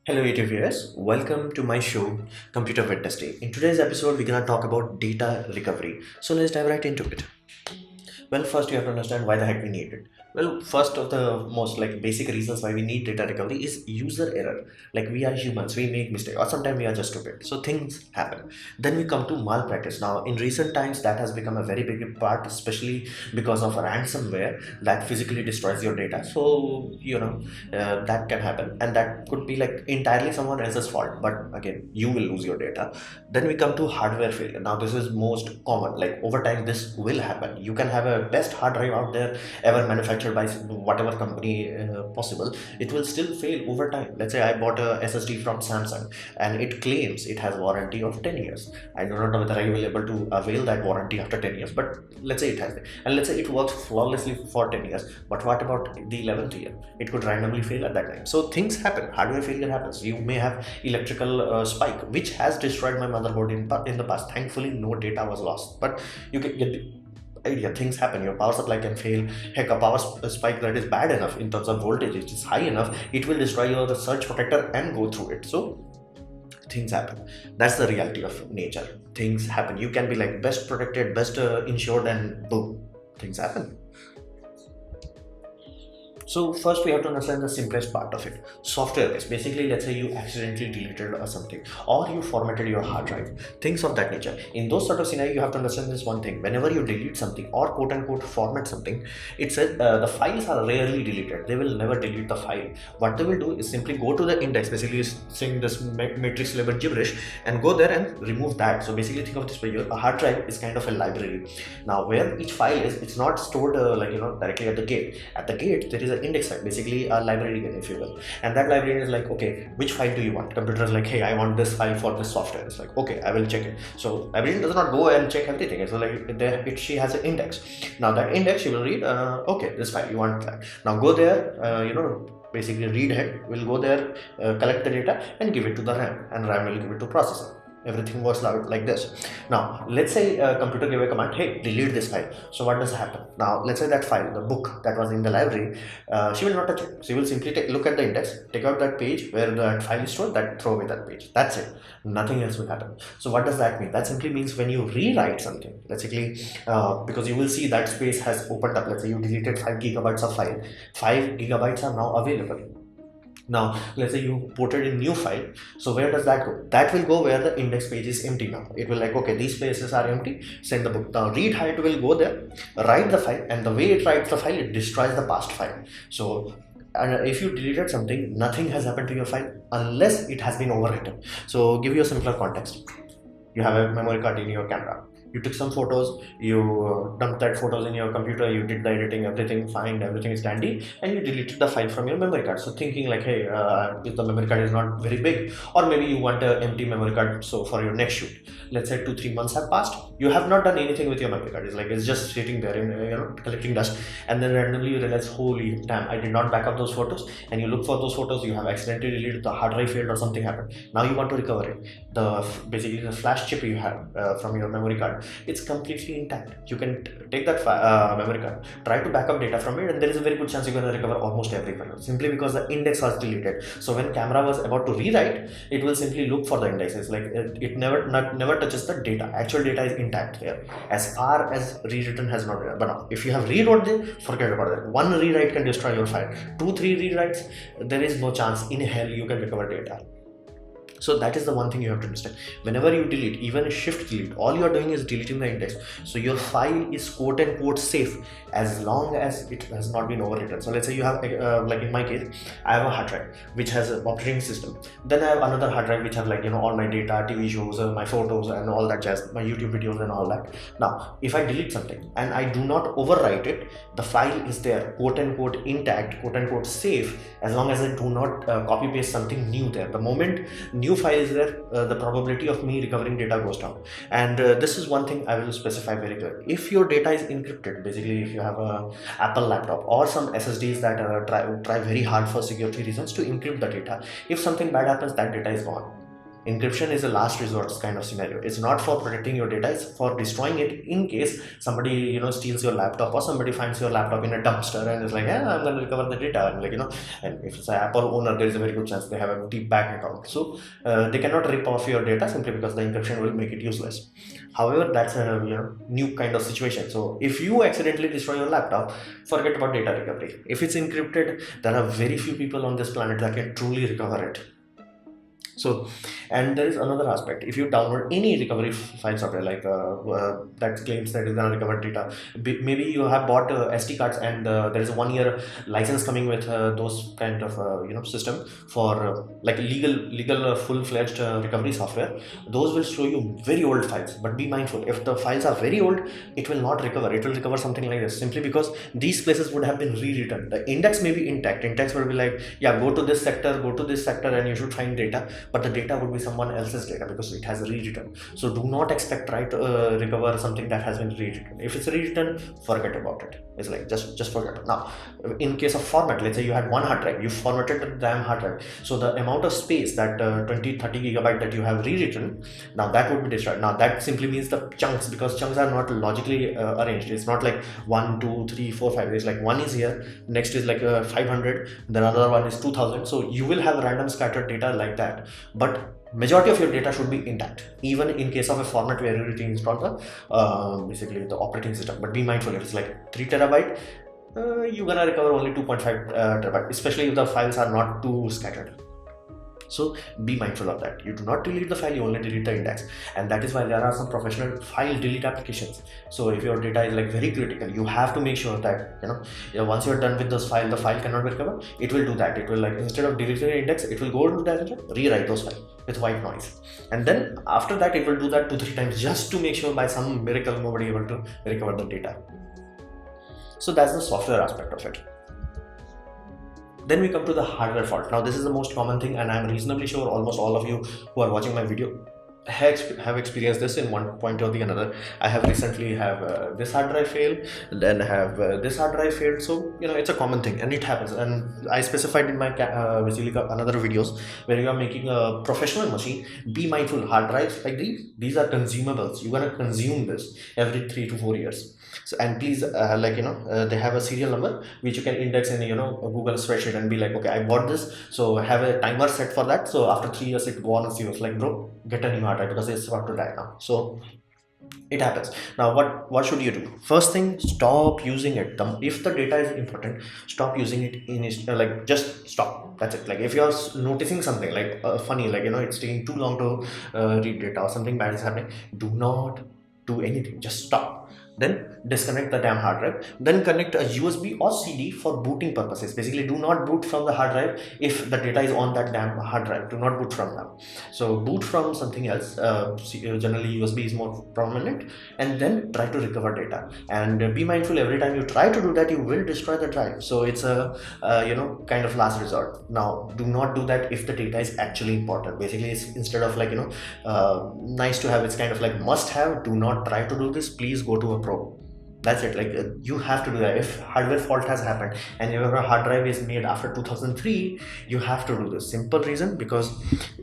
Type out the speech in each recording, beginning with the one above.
Hello YouTube viewers, welcome to my show Computer Redundancy. In today's episode, we're gonna talk about data recovery. So let's dive right into it. Well, first you have to understand why the heck we need it. Well, first of the most basic reasons why we need data recovery is user error. Like we are humans, we make mistakes, or sometimes we are just stupid. So things happen. Then we come to malpractice. Now, in recent times, that has become a very big part, especially because of ransomware that physically destroys your data. So that can happen, and that could be like entirely someone else's fault. But again, you will lose your data. Then we come to hardware failure. Now this is most common. Like over time this will happen. You can have a best hard drive out there ever manufactured by whatever company possible. It will still fail over time. Let's say I bought a SSD from Samsung and it claims it has warranty of 10 years. I do not know whether I will be able to avail that warranty after 10 years, but let's say it has, and let's say it works flawlessly for 10 years. But what about the 11th year? It could randomly fail at that time. So things happen. Hardware failure happens. You may have electrical spike which has destroyed my motherboard in the past. Thankfully no data was lost, but you can get the idea. Things happen. Your power supply can fail. Heck, a spike that is bad enough in terms of voltage, it is high enough, it will destroy your surge protector and go through it. So things happen. That's the reality of nature. Things happen. You can be like best protected, best insured, and boom, things happen. So first we have to understand the simplest part of it. Software based. Basically, let's say you accidentally deleted or something, or you formatted your hard drive, things of that nature. In those sort of scenario, you have to understand this one thing. Whenever you delete something or quote unquote format something, it says the files are rarely deleted. They will never delete the file. What they will do is simply go to the index, basically saying this matrix level gibberish, and go there and remove that. So basically think of this way, a hard drive is kind of a library. Now where each file is, it's not stored directly at the gate. At the gate there is an index file, basically a librarian if you will, and that librarian is like, okay, which file do you want? Computer is like, hey, I want this file for this software. It's like, okay, I will check it. So librarian does not go and check everything. So like she has an index. Now that index she will read, okay, this file you want that. Now go there, basically read head will go there, collect the data and give it to the RAM, and RAM will give it to processor. Everything works out like this. Now let's say a computer gave a command, hey, delete this file. So what does happen? Now let's say that file, the book that was in the library, she will not touch it. She will simply look at the index, take out that page where that file is stored, that throw away that page. That's it. Nothing else will happen. So what does that mean? That simply means when you rewrite something, basically, because you will see that space has opened up. Let's say you deleted 5 gigabytes of file, 5 gigabytes are now available. Now let's say you ported in new file. So where does that go? That will go where the index page is empty. Now it will like, okay, these places are empty, send the book. Now read height will go there, write the file, and the way it writes the file, it destroys the past file. So and if you deleted something, nothing has happened to your file unless it has been overwritten. So give you a simpler context. You have a memory card in your camera, you took some photos, you dumped that photos in your computer, you did the editing, everything fine, everything is dandy, and you deleted the file from your memory card. So thinking like, hey, if the memory card is not very big, or maybe you want an empty memory card so for your next shoot, let's say 2-3 months have passed, you have not done anything with your memory card. It's just sitting there in collecting dust, and then randomly you realize, holy damn, I did not back up those photos, and you look for those photos, you have accidentally deleted, the hard drive failed or something happened. Now you want to recover it. Basically the flash chip you have from your memory card, it's completely intact. You can take that memory card, try to back up data from it, and there is a very good chance you're going to recover almost every file, simply because the index was deleted. So when camera was about to rewrite, it will simply look for the indexes. Like it never touches the data. Actual data is intact here as far as rewritten has not been. But now if you have rewrote it, forget about that. One rewrite can destroy your file. 2-3 rewrites, there is no chance in hell you can recover data. So that is the one thing you have to understand. Whenever you delete, even a shift delete, all you are doing is deleting the index. So your file is quote unquote safe as long as it has not been overwritten. So let's say you have like in my case, I have a hard drive which has an operating system. Then I have another hard drive which have all my data, TV shows, my photos and all that jazz, my YouTube videos and all that. Now if I delete something and I do not overwrite it, the file is there quote unquote intact, quote unquote safe, as long as I do not copy paste something new there. The moment new file is there, the probability of me recovering data goes down. And this is one thing I will specify very clear. If your data is encrypted, basically if you have a Apple laptop or some SSDs that try very hard for security reasons to encrypt the data, if something bad happens, that data is gone. Encryption is a last resort kind of scenario. It's not for protecting your data, it's for destroying it in case somebody, steals your laptop, or somebody finds your laptop in a dumpster and is like, yeah, I'm going to recover the data. And and if it's an Apple owner, there is a very good chance they have a deep bank account. So they cannot rip off your data simply because the encryption will make it useless. However, that's a new kind of situation. So if you accidentally destroy your laptop, forget about data recovery. If it's encrypted, there are very few people on this planet that can truly recover it. So, and there is another aspect. If you download any recovery file software like that claims that is gonna recover data, maybe you have bought SD cards, and there is a 1 year license coming with those kind of system for like legal full-fledged recovery software. Those will show you very old files, but be mindful, if the files are very old, it will not recover. It will recover something like this, simply because these places would have been rewritten. The index may be intact. Index will be like, yeah, go to this sector, and you should find data, but the data would be someone else's data because it has rewritten. So do not expect try to recover something that has been rewritten. If it's rewritten, forget about it. It's like just forget it. Now, in case of format, let's say you had one hard drive, you formatted the damn hard drive, so the amount of space, that 20-30 gigabyte that you have rewritten, now that would be destroyed. Now that simply means the chunks, because chunks are not logically arranged. It's not like 1 2 3 4 5. It's like one is here, next is like 500, then another one is 2000. So you will have random scattered data like that, but majority of your data should be intact, even in case of a format where everything is from the basically the operating system. But be mindful, if it's like 3 terabyte, you're gonna recover only 2.5 terabyte, especially if the files are not too scattered. So be mindful of that. You do not delete the file, you only delete the index. And that is why there are some professional file delete applications. So if your data is like very critical, you have to make sure that once you're done with this file, the file cannot be recovered. It will do that. It will, like, instead of deleting the index, it will go to directory, rewrite those files with white noise, and then after that it will do that 2-3 times just to make sure by some miracle nobody able to recover the data. So that's the software aspect of it. Then we come to the hardware fault. Now this is the most common thing, and I'm reasonably sure almost all of you who are watching my video have experienced this in one point or the another. I have recently have this hard drive fail, then have this hard drive failed. So it's a common thing, and it happens. And I specified in my basically another videos, where you are making a professional machine, be mindful. Hard drives like these are consumables. You're gonna consume this every 3 to 4 years. So, and please they have a serial number which you can index in a Google spreadsheet and be like, okay, I bought this, so have a timer set for that. So after 3 years it warns you, it's like, bro, get a new hard drive because it's about to die now. So it happens. Now what should you do? First thing, stop using it. If the data is important, stop using it like just stop. That's it. Like if you're noticing something like funny, like it's taking too long to read data, or something bad is happening, do not do anything, just stop. Then disconnect the damn hard drive, then connect a USB or CD for booting purposes. Basically, do not boot from the hard drive if the data is on that damn hard drive. Do not boot from them. So boot from something else. Generally USB is more prominent, and then try to recover data. And be mindful, every time you try to do that, you will destroy the drive. So it's a kind of last resort. Now do not do that if the data is actually important. Basically, it's instead of like nice to have, it's kind of like must have. Do not try to do this. Please go to a pro. That's it. Like you have to do that. If hardware fault has happened and your hard drive is made after 2003, you have to do this. Simple reason, because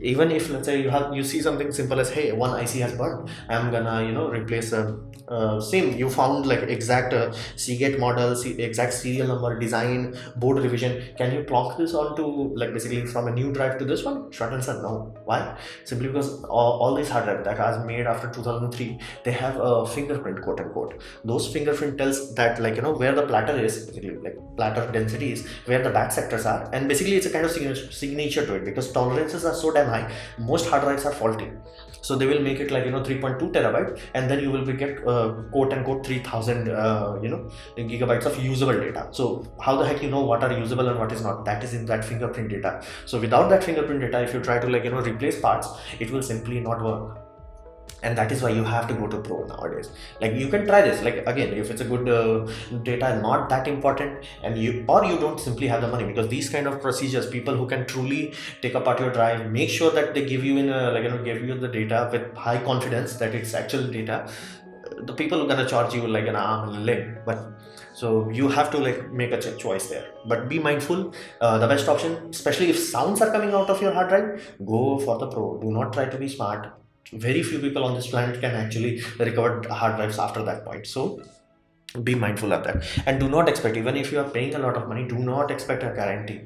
even if let's say you see something simple as, hey, one IC has burned, I'm gonna replace same, you found like exact Seagate model, exact serial number, design, board revision, can you plonk this onto, like, basically from a new drive to this one? Short answer, no. Why? Simply because all these hard drives that are made after 2003, they have a fingerprint, quote unquote. Those fingerprint tells that, like, where the platter is, basically like platter density is, where the bad sectors are, and basically it's a kind of signature to it, because tolerances are so damn high. Most hard drives are faulty, so they will make it like 3.2 terabyte, and then you will get quote unquote 3000 gigabytes of usable data. So how the heck what are usable and what is not? That is in that fingerprint data. So without that fingerprint data, if you try to replace parts, it will simply not work. And that is why you have to go to pro nowadays. Like, you can try this, like, again, if it's a good data, not that important, and you don't simply have the money, because these kind of procedures, people who can truly take apart your drive, make sure that they give you give you the data with high confidence that it's actual data. The people who are gonna charge you like an arm and a leg. But So you have to like make a choice there, but be mindful. The best option, especially if sounds are coming out of your hard drive, go for the pro. Do not try to be smart. Very few people on this planet can actually recover hard drives after that point. So be mindful of that, and do not expect, even if you are paying a lot of money, do not expect a guarantee.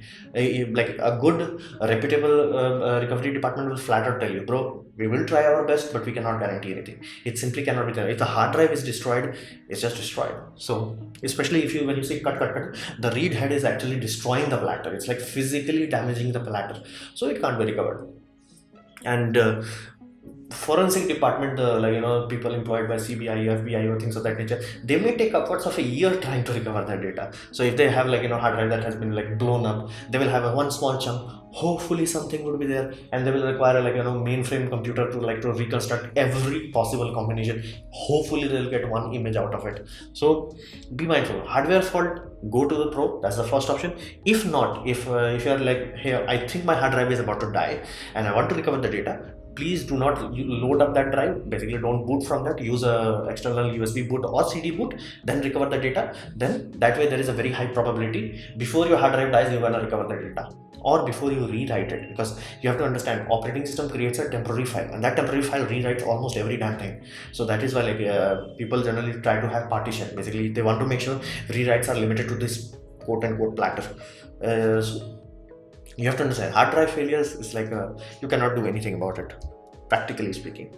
Like a good reputable recovery department will flat out tell you, bro, we will try our best, but we cannot guarantee anything. It simply cannot be done. If the hard drive is destroyed, it's just destroyed. So especially if you, when you say cut, the read head is actually destroying the platter. It's like physically damaging the platter, so it can't be recovered. And forensic department, people employed by CBI, FBI, or things of that nature, they may take upwards of a year trying to recover their data. So if they have hard drive that has been like blown up, they will have a one small chunk. Hopefully something would be there, and they will require mainframe computer to reconstruct every possible combination. Hopefully they'll get one image out of it. So be mindful. Hardware fault, go to the pro. That's the first option. If not, if you're like, hey, I think my hard drive is about to die and I want to recover the data, please do not load up that drive. Basically, don't boot from that. Use a external USB boot or CD boot, then recover the data. Then that way there is a very high probability before your hard drive dies, you're gonna recover the data, or before you rewrite it, because you have to understand, operating system creates a temporary file, and that temporary file rewrites almost every damn thing. So that is why people generally try to have partition. Basically, they want to make sure rewrites are limited to this quote unquote platter. So you have to understand, hard drive failures is you cannot do anything about it, practically speaking.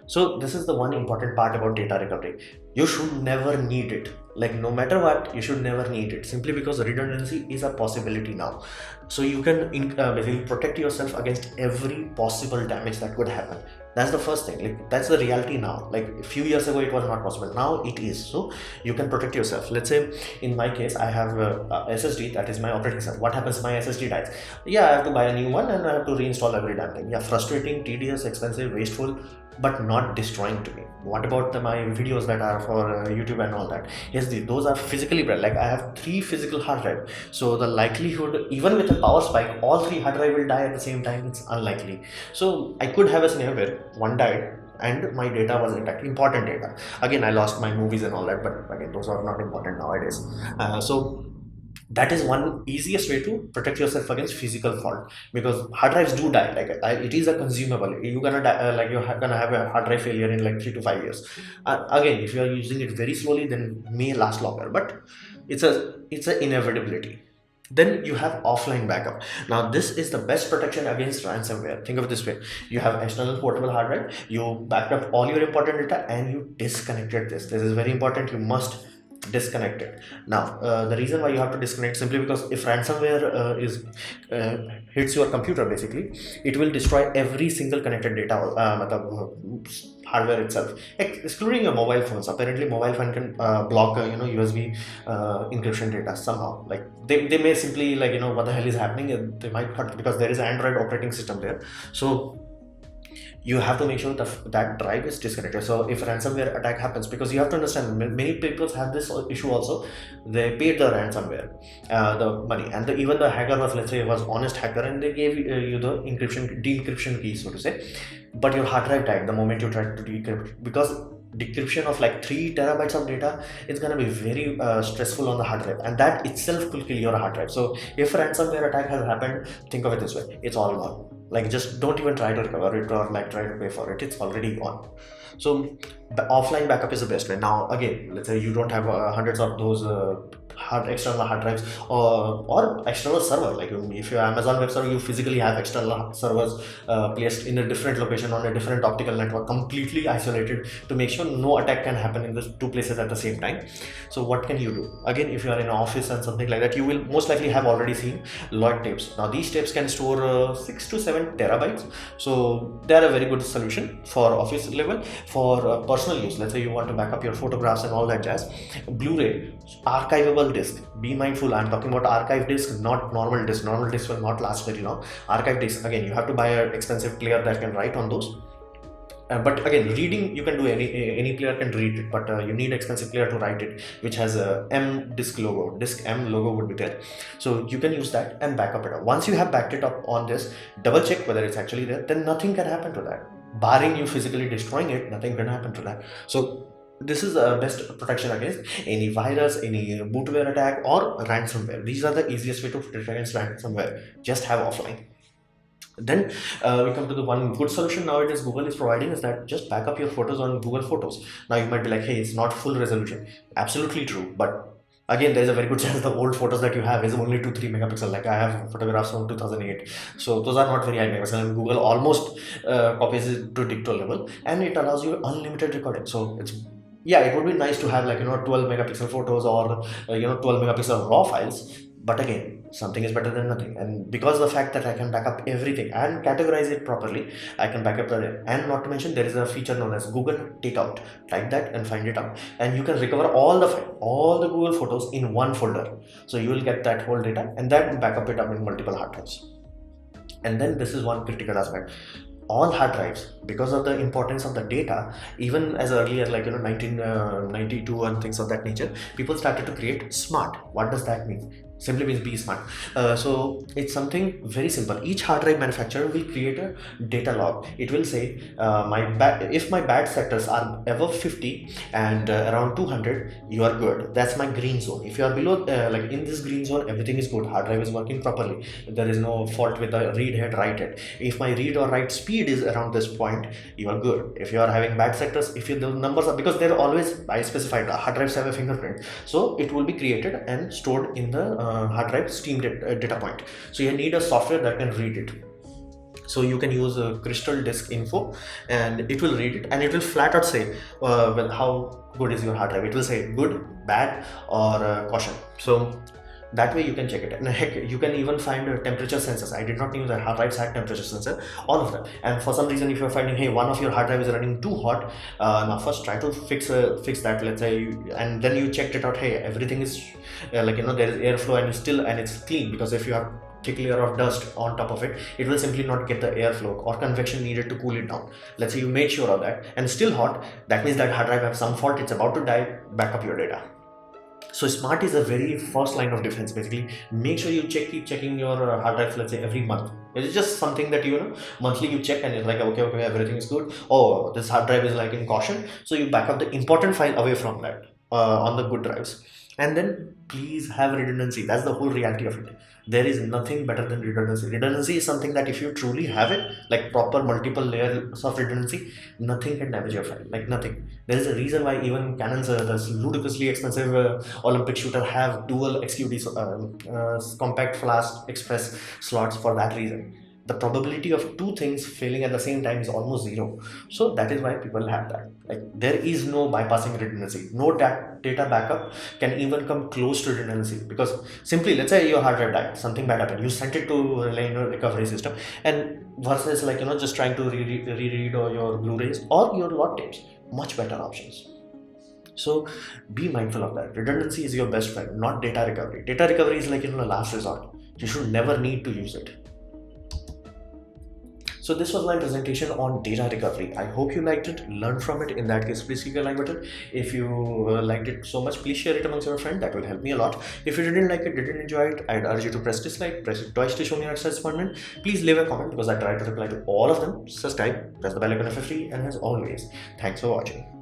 So this is the one important part about data recovery. You should never need it. No matter what, you should never need it, simply because redundancy is a possibility now. So you can basically protect yourself against every possible damage that could happen. That's the first thing. That's the reality now. A few years ago it was not possible, now it is. So you can protect yourself. Let's say in my case, I have a SSD, that is my operating system. What happens if my SSD dies? Yeah, I have to buy a new one and I have to reinstall every damn thing. Yeah, frustrating, tedious, expensive, wasteful, but not destroying to me. What about my videos that are for YouTube and all that? Yes, those are physically bad. I have 3 physical hard drive, so the likelihood, even with a power spike, all 3 hard drive will die at the same time. It's unlikely. So I could have a scenario where one died and my data was intact, important data. Again, I lost my movies and all that, but again, those are not important nowadays. So that is one easiest way to protect yourself against physical fault, because hard drives do die. It is a consumable. You're gonna die, you're gonna have a hard drive failure in 3 to 5 years. Again, if you are using it very slowly, then it may last longer, but it's a inevitability. Then you have offline backup. Now this is the best protection against ransomware. Think of it this way: you have external portable hard drive, you backed up all your important data, and you disconnected this is very important. You must disconnect it. Now the reason why you have to disconnect, simply because if ransomware hits your computer, basically it will destroy every single connected data, hardware itself, excluding your mobile phones. Apparently mobile phone can block USB encryption data somehow. They may simply what the hell is happening, they might not, because there is an Android operating system there. So you have to make sure that drive is disconnected. So if ransomware attack happens, because you have to understand, many people have this issue also, they paid the ransomware the money, and even the hacker was, let's say, was honest hacker, and they gave you the decryption key, so to say, but your hard drive died the moment you tried to decrypt, because decryption of 3 terabytes of data is going to be very stressful on the hard drive, and that itself will kill your hard drive. So if ransomware attack has happened, think of it this way: it's all gone. Just don't even try to recover it, or try to pay for it. It's already gone. So the offline backup is the best way. Now again, let's say you don't have hundreds of those external hard drives, or external server. If you're Amazon web server, you physically have external servers placed in a different location on a different optical network, completely isolated, to make sure no attack can happen in the 2 places at the same time. So what can you do? Again, if you are in an office and something like that, you will most likely have already seen log tapes. Now these tapes can store 6 to 7 terabytes, so they are a very good solution for office level. For personal use, let's say you want to back up your photographs and all that jazz, Blu-ray, archivable disk. Be mindful, I'm talking about archive disk, not normal disk. Normal disk will not last very long. Archive disk, again, you have to buy an expensive player that can write on those. But again, reading, you can do, any player can read it, but you need expensive player to write it, which has a M disk logo. Disk M logo would be there, so you can use that and back up it up. Once you have backed it up on this, double check whether it's actually there. Then nothing can happen to that, barring you physically destroying it. Nothing can happen to that. So this is the best protection against any virus, any bootware attack, or ransomware. These are the easiest way to protect against ransomware. Just have offline. Then we come to the one good solution nowadays Google is providing is that just back up your photos on Google Photos. Now you might be like, hey, it's not full resolution. Absolutely true, but again, there is a very good chance the old photos that you have is only 2-3 megapixel. Like I have photographs from 2008, so those are not very high megapixel. And Google almost copies it to dicto level, and it allows you unlimited recording. So it's, yeah, it would be nice to have like 12 megapixel photos or 12 megapixel raw files, but again, something is better than nothing. And because of the fact that I can back up everything and categorize it properly, I can back up the, and not to mention there is a feature known as Google Takeout. Type that and find it out, and you can recover all the Google photos in one folder. So you will get that whole data and then back up it up in multiple hard drives. And then this is one critical aspect. All hard drives, because of the importance of the data, even as early as 1992 and things of that nature, people started to create smart. What does that mean? Simply means be smart. So it's something very simple. Each hard drive manufacturer will create a data log. It will say if my bad sectors are above 50 and around 200, you are good. That's my green zone. If you are below like in this green zone, everything is good. Hard drive is working properly. There is no fault with the read head, write head. If my read or write speed is around this point, you are good. If you are having bad sectors, if the numbers are, because they're always, I specified hard drives have a fingerprint, so it will be created and stored in the hard drive steam data point. So you need a software that can read it. So you can use a crystal disk info and it will read it, and it will flat out say well, how good is your hard drive. It will say good, bad, or caution. So that way you can check it. And heck, you can even find temperature sensors. I did not know that hard drives had temperature sensor, all of them. And for some reason, if you're finding, hey, one of your hard drive is running too hot, now first try to fix that, let's say, and then you checked it out, hey, everything is there is airflow and it's clean. Because if you have thick layer of dust on top of it, it will simply not get the airflow or convection needed to cool it down. Let's say you made sure of that and still hot, that means that hard drive has some fault, it's about to die, back up your data. So smart is a very first line of defense. Basically, make sure you keep checking your hard drive, let's say every month. It's just something that monthly you check, and it's like, okay, everything is good. Oh, this hard drive is like in caution, so you back up the important file away from that on the good drives. And then please have redundancy. That's the whole reality of it. There is nothing better than redundancy. Redundancy is something that if you truly have it, like proper multiple layers of redundancy, nothing can damage your file, like nothing. There is a reason why even Canon's this ludicrously expensive Olympic shooter have dual XQD compact flash express slots for that reason. The probability of two things failing at the same time is almost zero. So that is why people have that. Like there is no bypassing redundancy. No data backup can even come close to redundancy, because simply, let's say your hard drive died, something bad happened, you sent it to recovery system, and versus just trying to reread or your Blu-rays or your lot tapes, much better options. So be mindful of that. Redundancy is your best friend, not data recovery. Data recovery is like the last resort. You should never need to use it. So this was my presentation on data recovery. I hope you liked it, learned from it. In that case, please click the like button. If you liked it so much, please share it amongst your friends. That will help me a lot. If you didn't like it, didn't enjoy it, I'd urge you to press dislike, press it twice to show me your disappointment. Please leave a comment because I try to reply to all of them. Subscribe, press the bell icon if you're free, and as always, thanks for watching.